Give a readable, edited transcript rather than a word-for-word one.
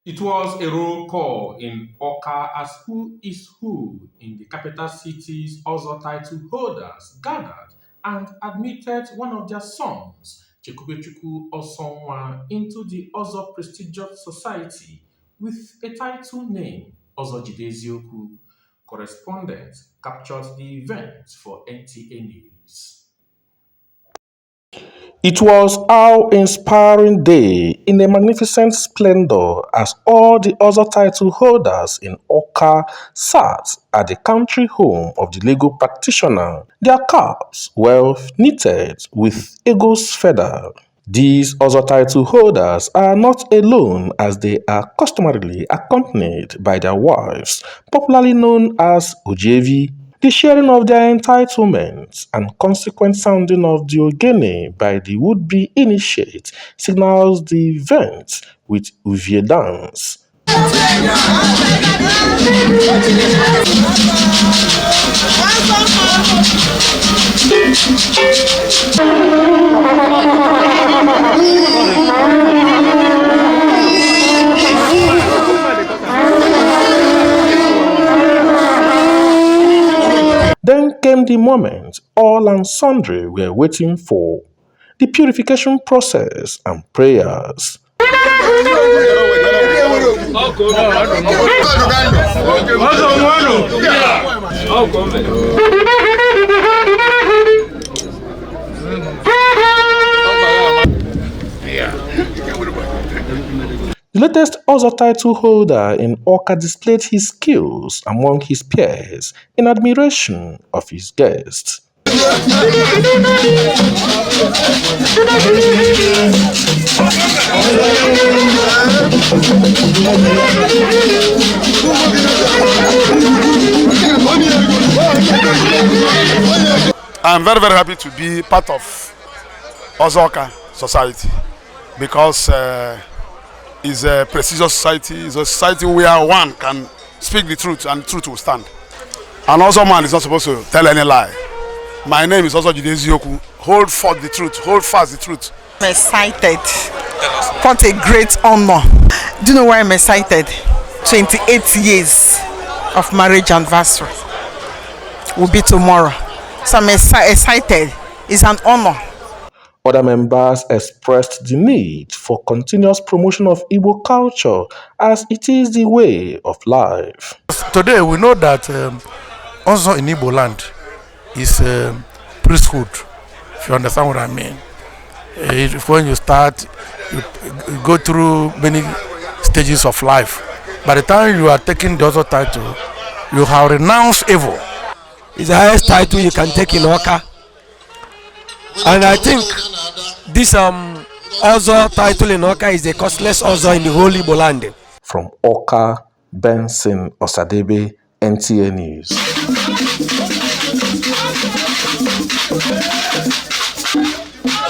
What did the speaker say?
It was a roll call in Awka as who is who in the capital city's other title holders gathered and admitted one of their sons, Chekwubechukwu Osonwa, into the other prestigious society with a title name, Ozo Jidezioku. Correspondent captured the event for NTA News. It was an inspiring day in a magnificent splendor as all the other title holders in Awka sat at the country home of the legal practitioner, their caps well knitted with eagle's feather. These other title holders are not alone as they are customarily accompanied by their wives, popularly known as Ojevi. The sharing of their entitlements and consequent sounding of the ogene by the would-be initiate signals the event with Uvie dance. Then came the moment all and sundry were waiting for, the purification process and prayers. The latest other title holder in Awka displayed his skills among his peers in admiration of his guests. I'm very, very happy to be part of Awka society because it's a prestigious society. It's a society where one can speak the truth and the truth will stand. And also man is not supposed to tell any lie. My name is also Jidezioku. Hold forth the truth. Hold fast the truth. I'm excited. What a great honor. Do you know why I'm excited? 28 years of marriage anniversary will be tomorrow. So I'm excited. It's an honor. Other members expressed the need for continuous promotion of Igbo culture as it is the way of life. Today we know that also in Igbo land is priesthood, if you understand what I mean. When you start, you go through many stages of life. By the time you are taking the other title, you have renounced evil. It's the highest title you can take in Awka. And I think this other title in Awka is the costless other in the whole Igbo land. From Awka, Benson Osadebe, NTA News.